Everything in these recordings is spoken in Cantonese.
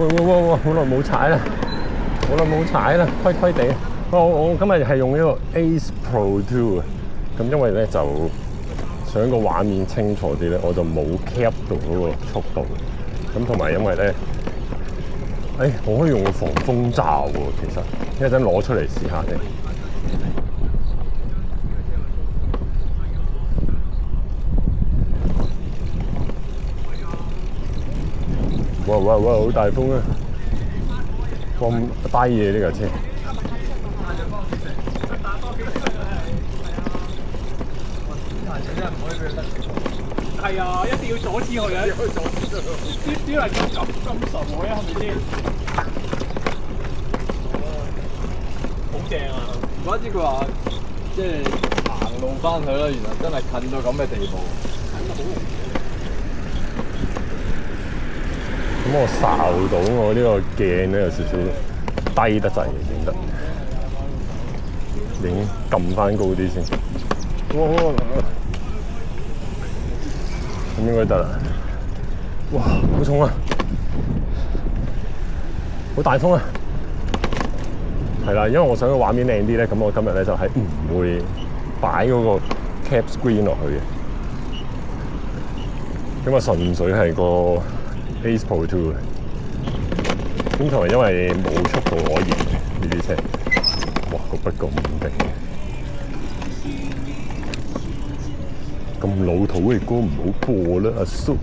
喂！好耐冇踩啦，虧虧地。我今日係用呢個 Ace Pro 2啊，咁因為咧就想個畫面清楚啲咧，我就冇 cap 到嗰個速度。咁同埋因為咧，我可以用防風罩喎，其實一陣攞出嚟試下先。哇！好大風啊！咁低嘢呢架車。係啊，一定要阻止佢啊！啲人咁傻嘅，係咪先？好正啊！唔怪之佢話，即係行路翻去啦，原來真係近到咁嘅地步，近得好容易。咁我睄到我呢個鏡咧有少少低得滯嘅，影得影撳翻高啲先。哇！咁應該得啦。哇！好重啊！好大風啊！係啦，因為我想個畫面靚啲咧，咁我今日咧就係唔會擺嗰個 cap screen 落去嘅。咁啊，純粹係個 Ace Pro 2，咁同埋因為冇速度可言呢啲車，哇個筆咁勁，咁老土嘅歌唔好播啦，阿叔。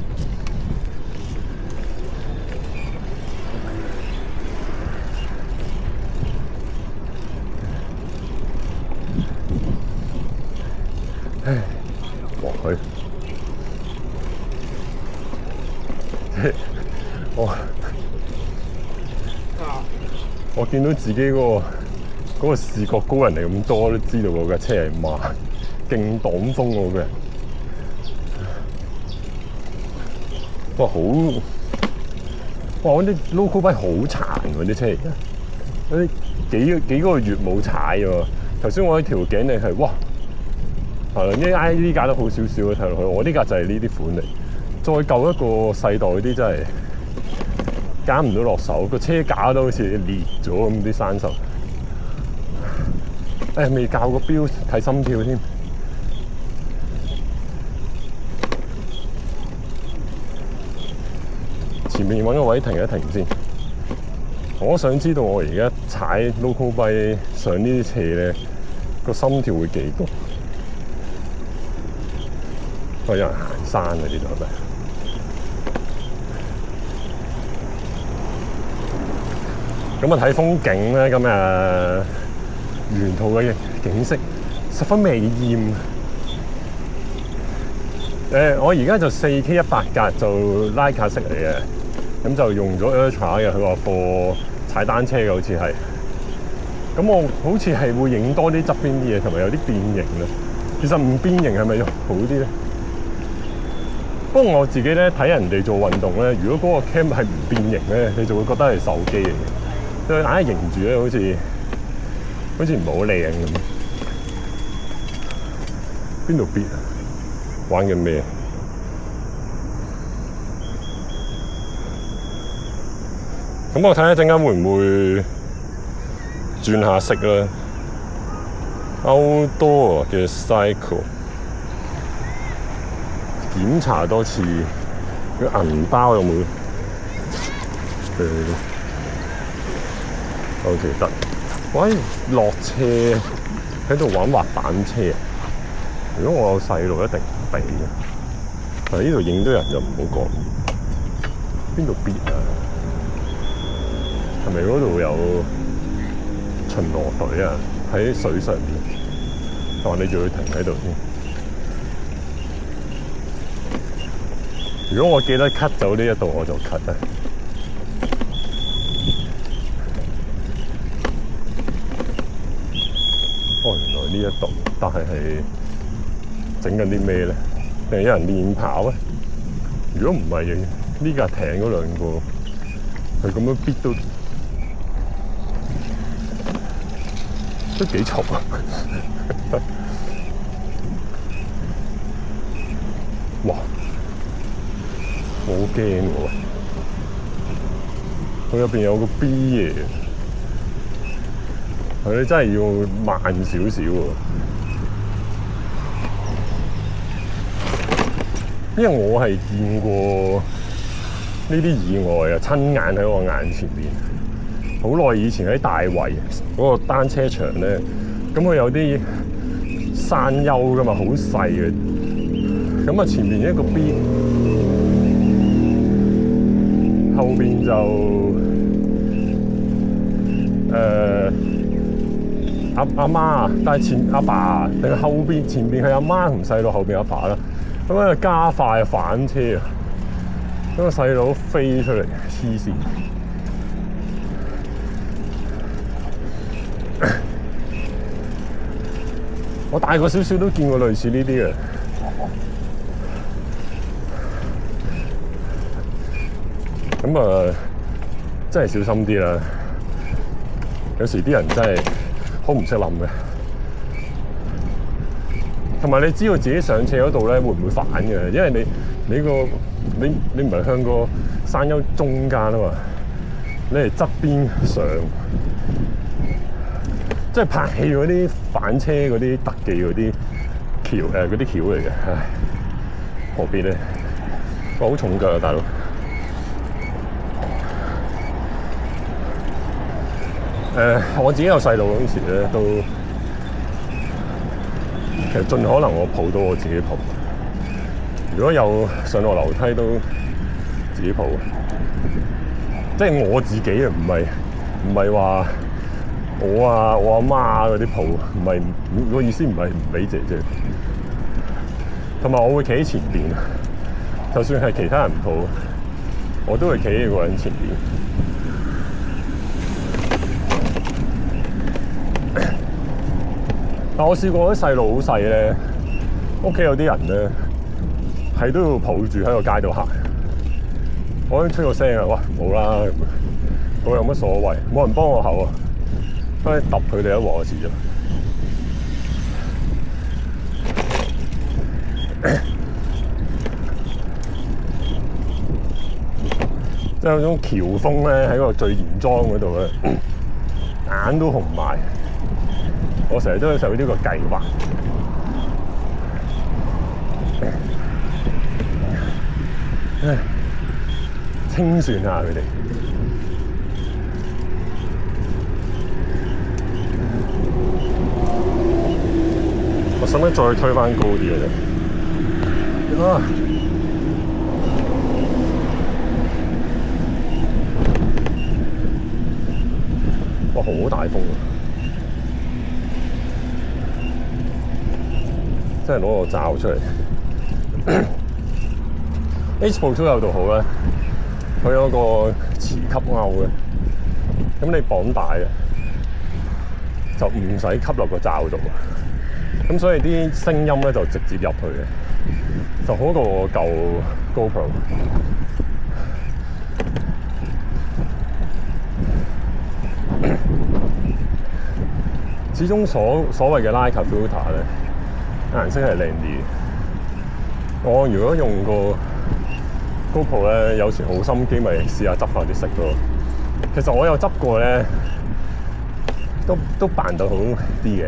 哇佢。我見到自己嗰個視覺高人哋咁多，都知道嗰架車係慢，勁擋風嗰個人。哇好！哇嗰啲 local bike 好殘喎啲車而家，嗰啲幾個月冇踩喎。頭先我喺條頸你係哇，係啦呢架都好少少睇落去，我呢架就係呢啲款嚟。再舊一個世代嗰啲真係揀唔到落手，個車架都好似裂咗咁啲生鏽。未校個錶睇心跳添。前面揾個位停一停先。我想知道我而家踩 local bike 上呢啲斜咧，個心跳會幾高？有人行山啊！呢度係咪？咁啊睇風景咧，咁沿途嘅景色十分美豔。我而家就 4K 100格就拉卡式嚟嘅，咁就用咗 Ultra 嘅，佢話貨踩單車嘅好似係。咁我好似係會影多啲側邊啲嘢，同埋有啲變形啦。其實唔變形係咪好啲咧？不過我自己咧睇人哋做運動咧，如果嗰個 cam 係唔變形咧，你就會覺得係手機嚟嘅。佢硬係凝住咧，好似唔係好靚咁。邊度變啊？玩緊咩？咁我睇下陣間會唔會轉下色啦。Outdoor 嘅 cycle 檢查多次個銀包有冇？OK 得。喂，落斜喺度玩滑板車。如果我有細路，一定唔俾嘅。但係呢度影到人就唔好講。邊度別啊？係咪嗰度有巡邏隊啊？喺水上面。但係你仲要停喺度先。如果我記得 cut 走呢一度，我就 cut 啦。原來呢一度，但係整緊啲咩咧？定係有人練跑咧？如果唔係，呢架艇嗰兩個，佢咁樣逼都幾嘈啊！哇！好驚喎！佢入邊有個 B 嘢，佢真係要慢少少喎。因為我係見過呢啲意外啊，親眼喺我眼前面。好耐以前喺大圍嗰個單車場咧，咁佢有啲山丘噶嘛，好細嘅。咁啊，前面一個 B， 後邊就阿媽，但係阿爸定係後邊前邊係阿媽同細佬，後邊阿爸啦。咁樣加快反車啊！咁個細佬飛出嚟，黐線！我大個少少都見過類似呢啲嘅。咁啊，真係小心啲啦！有時啲人真係好唔識諗嘅。同埋你知道自己上斜嗰度咧會唔會反嘅？因為你唔係向個山丘中間啊嘛，你係側邊上，即係拍戲嗰啲反車嗰啲特技嗰啲橋嗰啲橋嚟嘅，唉，何必咧？我好重腳啊，大佬！我自己有細路嗰陣時咧都。其實盡可能我抱到我自己抱，如果有上落樓梯都自己抱，即係我自己啊，唔係話我阿媽嗰啲抱，唔係個意思，唔係唔俾姐姐。同埋我會企喺前邊，就算係其他人抱，我都會企喺個人前邊。但我試過啲細路好細咧，屋企有啲人咧係都要抱住喺個街度行。我已經出個聲啊，哇冇啦，我有乜所謂？冇人幫我口啊，不如揼佢哋一鑊就遲咗。即係有種喬峯咧喺個最嚴莊嗰度咧，眼都紅埋。我成日都有呢個計劃，清算下佢哋。我使唔使再推返高啲嘅啫？啊！哇，好大風啊！即係攞個罩出嚟。Ace Pro 2有度好咧，佢有個磁吸鈎嘅，咁你綁帶啊，就唔使吸落個罩度，咁所以啲聲音咧就直接入去嘅，就好過我舊 GoPro。始終所謂嘅 Leica filter 咧，顏色係靚啲。我如果用個 GoPro 咧，有時好心機，咪試下執翻啲色咯。其實我有執過咧，都扮到好啲嘅。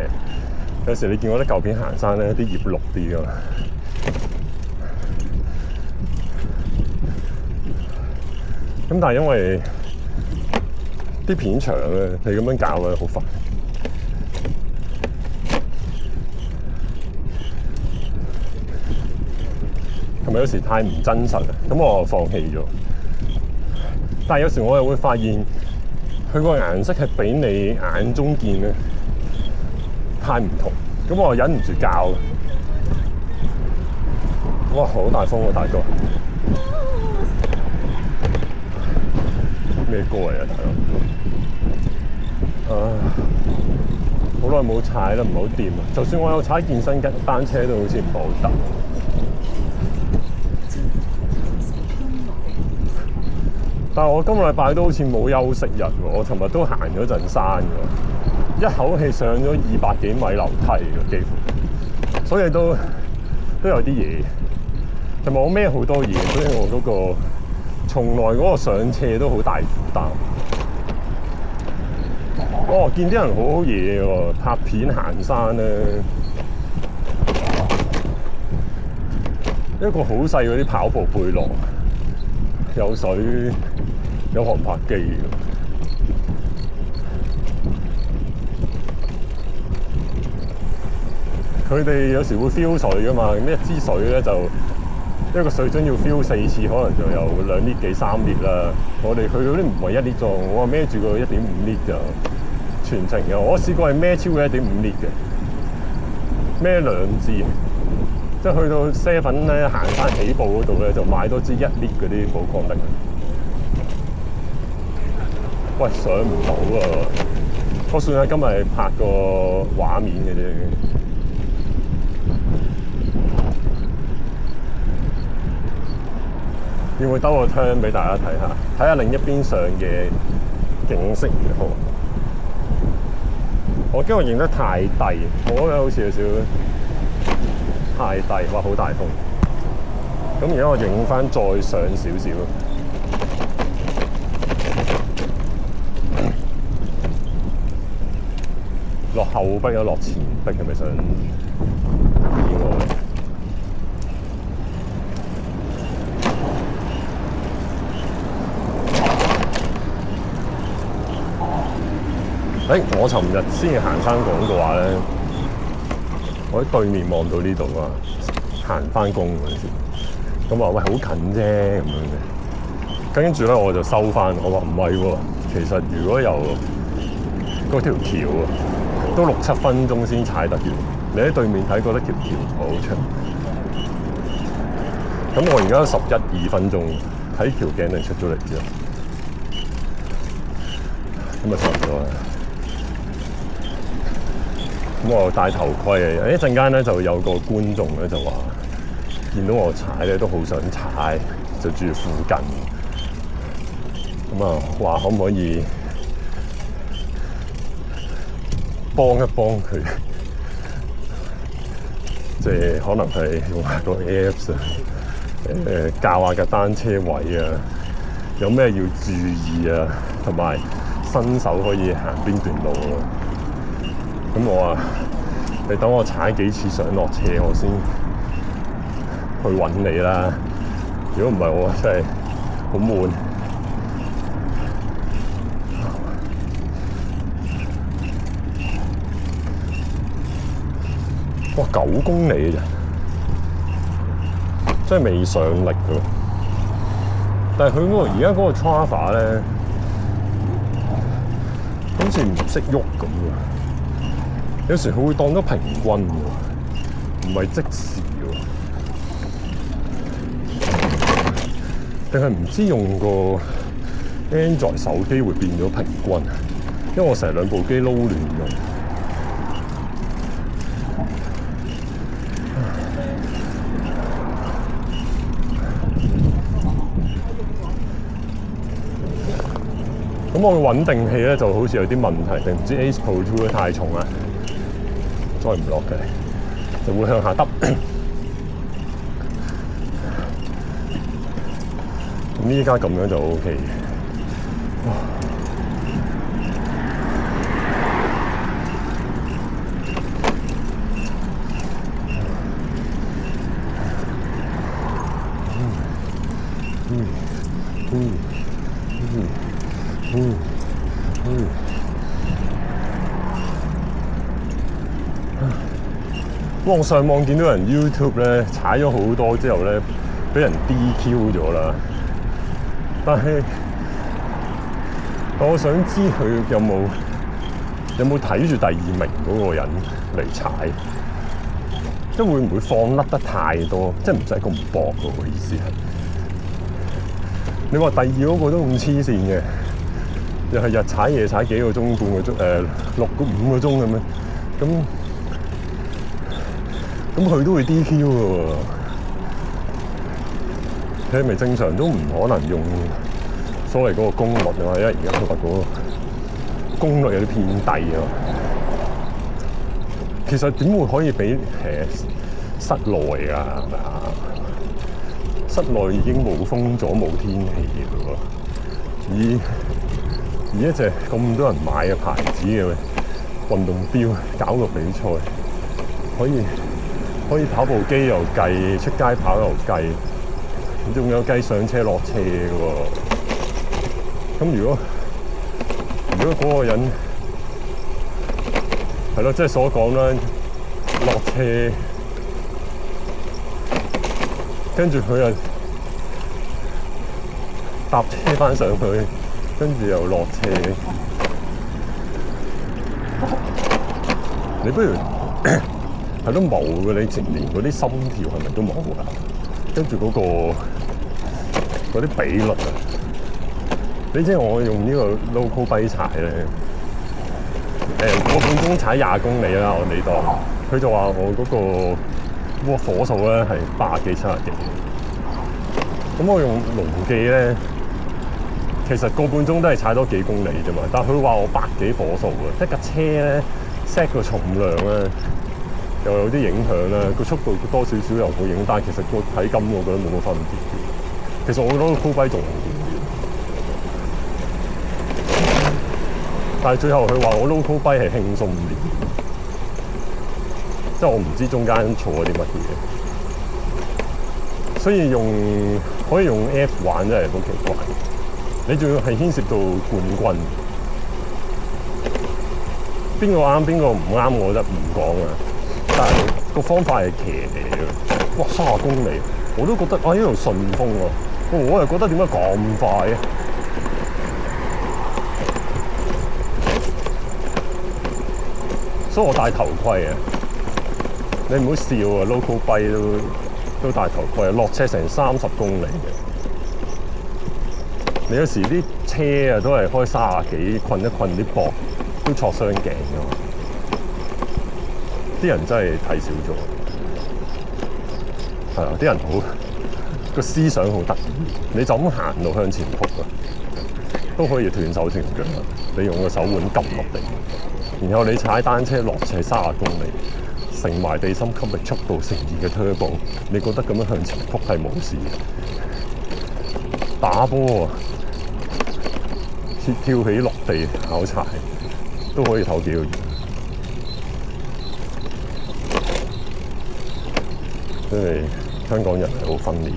有時你見我啲舊片行山咧，啲葉綠啲㗎嘛。咁但係因為啲片長咧，你咁樣搞咧好煩。同埋有時太唔真實啦，咁我就放棄咗。但係有時我又會發現，佢個顏色係比你眼中見咧太唔同，咁我忍唔住校。哇！好大風喎，大哥！咩歌嚟啊，大佬？好耐冇踩啦，唔好掂啊！就算我有踩健身單車，都好似唔係好得。但係我今個禮拜都好似冇休息日喎，我尋日都行咗陣山㗎，一口氣上咗200幾米樓梯㗎，幾乎，所以都有啲嘢，同埋我孭好多嘢，所以我嗰個從來嗰個上斜都好大負擔。哦，見啲人好好嘢喎，拍片行山咧，一個好細嗰啲跑步背囊，有水，有航拍機。佢哋有時會 fill 水噶嘛，咁一支水咧就一個水樽要 fill 4次，可能就有2 lit 幾3 lit 啦。我哋去嗰啲唔係1 lit 裝，我係孭住個1.5 lit 㗎，全程嘅。我試過係孭超過1.5 lit 嘅，孭2支，即係去到7咧行山起步嗰度咧，就買多支1 lit 嗰啲寶礦力。喂，上唔到啊！我算係今日拍個畫面嘅啫。要唔要兜個 turn 俾大家睇下？睇下另一邊上嘅景色如何？我驚我影得太低，我覺得好似有少少太低，哇！好大風。咁而家我影翻再上少少。落後壁啊，落前壁係咪想意外？我尋日先行山講過話咧，我喺對面望到呢度啊，行翻工嗰陣時，咁話喂好近啫咁樣嘅，跟住咧我就收翻，我話唔係喎，其實如果由嗰條橋啊，都6、7分鐘先踩得完，你喺對面睇覺得條橋好長，咁我而家11、2分鐘喺橋頸度出咗嚟之後，咁啊差唔多啦。咁我戴頭盔啊！一陣間咧就有個觀眾咧就話，見到我踩咧都好想踩，就住附近。咁啊話可唔可以幫一幫佢？即係可能係用下個 Apps 啊，教下架單車位啊，有咩要注意啊，同埋新手可以行邊段路咯。咁我話：你等我踩幾次上落斜，我先去揾你啦。如果唔係，我真係好悶。哇，9公里咋？真係未上力㗎。但係佢嗰個而家嗰個 Strava 咧，好似唔識喐咁㗎。有時佢會當咗平均喎，唔係即時喎，定係唔知用個 Android 手機會變咗平均？因為我成日2部機撈亂用。咁我嘅穩定器咧就好似有啲問題，定唔知 Ace Pro 2太重啦。再唔落嘅，就會向下耷。咁依家咁樣就 OK 嘅。我上網見到人 YouTube 咧踩咗好多之後咧，俾人 DQ 咗啦。但係我想知佢有冇睇住第2名嗰個人嚟踩，即係會唔會放甩得太多？即係唔使咁搏喎，我意思係。你話第2嗰個都咁黐線嘅，又係日踩夜踩幾個鐘、半個鐘、5個鐘咁樣，咁佢都會 DQ 嘅喎。你係咪正常都唔可能用所謂嗰個功率啊？因為而家佢話嗰個功率有啲偏低啊。其實點會可以俾室內㗎？係咪啊？室內已經冇風阻、冇天氣嘅喎。以一隻咁多人買嘅牌子嘅運動錶搞個比賽，可以跑步機又計，出街跑又計，仲有計上車落車嘅喎。咁如果嗰個人係咯，即係所講啦，落車跟住佢又搭車翻上去，跟住又落車，你不如係都冇嘅，你直連嗰啲心跳係咪都冇啊？跟住嗰啲比率啊，你知我用呢個 local bike 踩咧，個半鐘踩20公里啦，我哋當佢就話我嗰個火數咧係80幾70幾，咁我用龍記咧，其實個半鐘都係踩多幾公里啫嘛，但係佢話我100幾火數嘅，即係架車咧 set 個重量咧又有啲影響啦，個速度多少少又冇影，但係其實個體感我覺得冇乜分別。其實我覺得個 Cool Bike 仲好啲，但係最後佢話我 local bike 係輕鬆啲，即係我唔知中間錯咗啲乜嘢，所以可以用 F 玩真係好奇怪。你仲要係牽涉到冠軍，邊個啱邊個唔啱，我覺得唔講啊。但係個方法係騎嚟嘅，哇30公里，我都覺得呢度順風喎，我係覺得點解咁快嘅？所以我戴頭盔啊！你唔好笑啊 ，local bike 都戴頭盔啊！落車成30公里嘅，你有時啲車啊都係開30幾，困一困啲膊都挫傷頸㗎。啲人真係睇少咗，係啊！啲人好個思想好得意，你就咁行路向前撲啊，都可以斷手斷腳啊！你用個手腕撳落地。然後你踩單車落斜30公里，乘埋地心吸力速度乘2嘅 turbo， 你覺得咁樣向前撲係冇事嘅？打波啊，跳起落地考柴都可以唞幾個月。因為香港人係好分裂。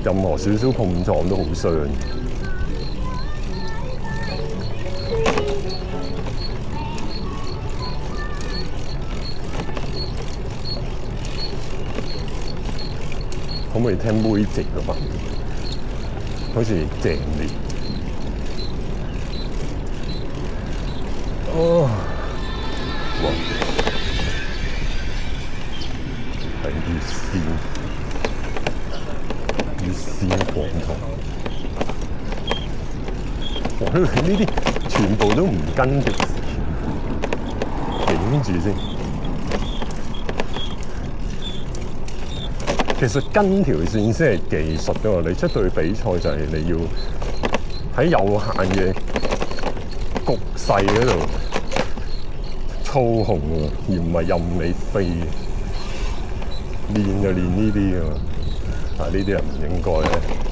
任何少少碰撞都好傷。可唔可以聽妹直嘅版本？好似正啲。哦，哇！係越線。越線廣場，哇！呢啲全部都唔跟條線，頂住先。其實跟條線先係技術㗎嘛，你出到去比賽就係你要喺有限嘅局勢嗰度操控喎，而唔係任你飛。練就練呢啲㗎嘛。呢啲人唔應該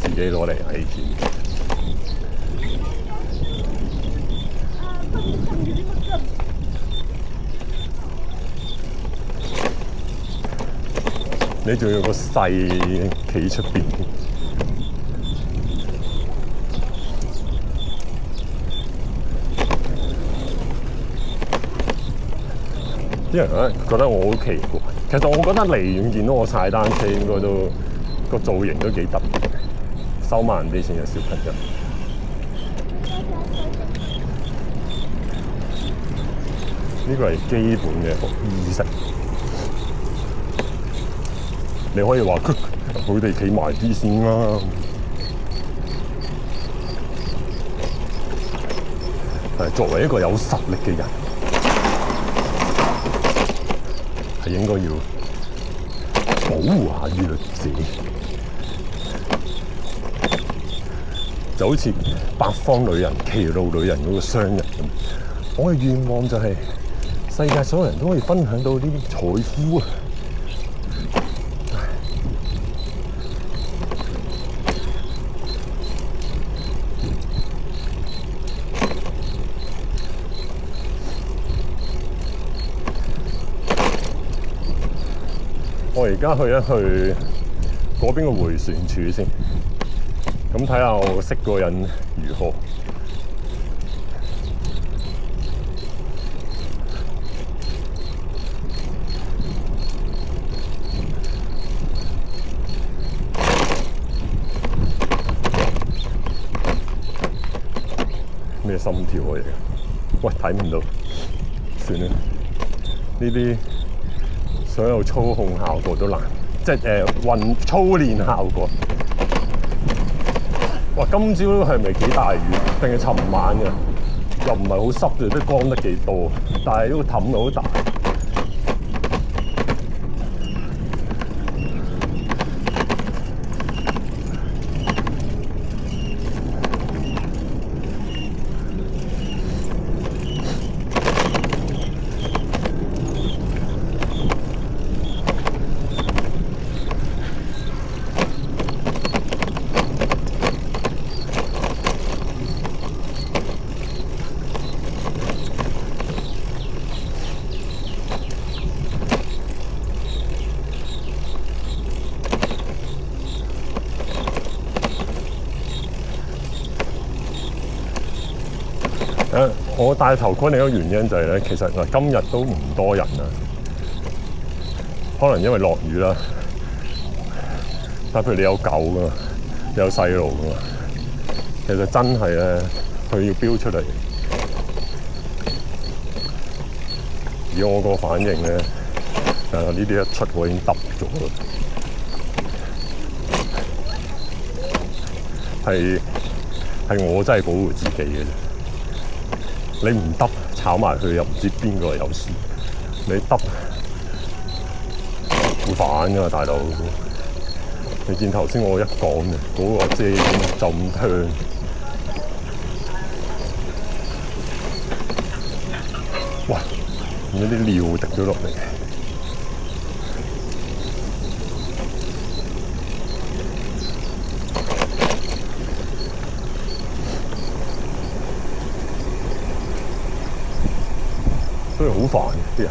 自己攞嚟危險。你仲要個勢企出邊？啲人咧覺得我好奇怪，其實我覺得離遠見到我踩單車應該都〜個造型都幾特別嘅，收慢啲先嘅小朋友。呢個係基本嘅意識。你可以話佢哋企埋啲先啦。係作為一個有實力嘅人，係應該要保護下弱者。就好似八方女人、歧路女人嗰個商人咁，我嘅願望就係世界所有人都可以分享到呢啲財富啊！我而家去一去嗰邊嘅迴旋處先，咁睇下我識嗰個人如何。咩心跳啊？而家喂睇唔到，算啦。呢啲所有操控效果都難，即係操練效果。哇！今朝係咪幾大雨？定係尋晚嘅？又唔係好濕嘅，都光得幾多，但係呢個氹好大。我戴頭盔另一個原因就係咧，其實今日都唔多人啊，可能因為落雨啦。但譬如你有狗噶嘛，你有細路噶嘛，其實真係咧，佢要飆出嚟。以我個反應咧，呢啲一出我已經揼咗啦，係我真係保護自己嘅啫。你唔揼炒埋佢，又唔知邊個有事。你揼會反㗎嘛，大佬。你見頭先我一講嘅嗰個遮就咁㗱，哇！有啲尿滴咗落嚟。所以好煩嘅啲人。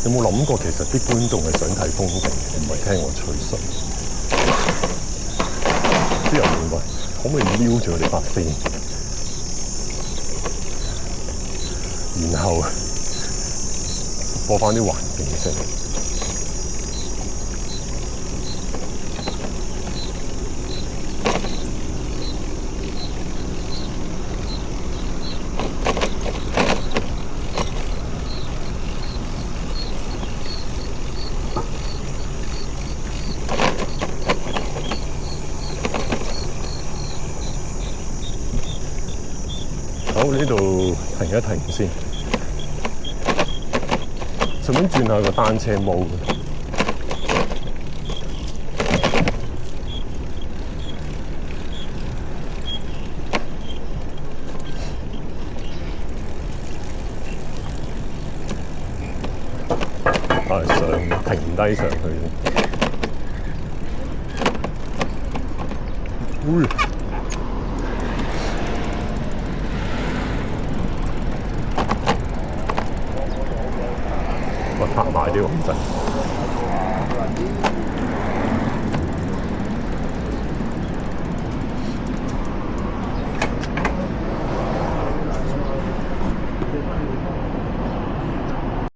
有冇諗過其實啲觀眾係想睇風景，唔係聽我吹水？啲人會問可唔可以瞄住我哋把聲，然後播翻啲環境聲。好，呢度停一停先，順便轉下個單車模。停低上去。我拍埋啲咁滯。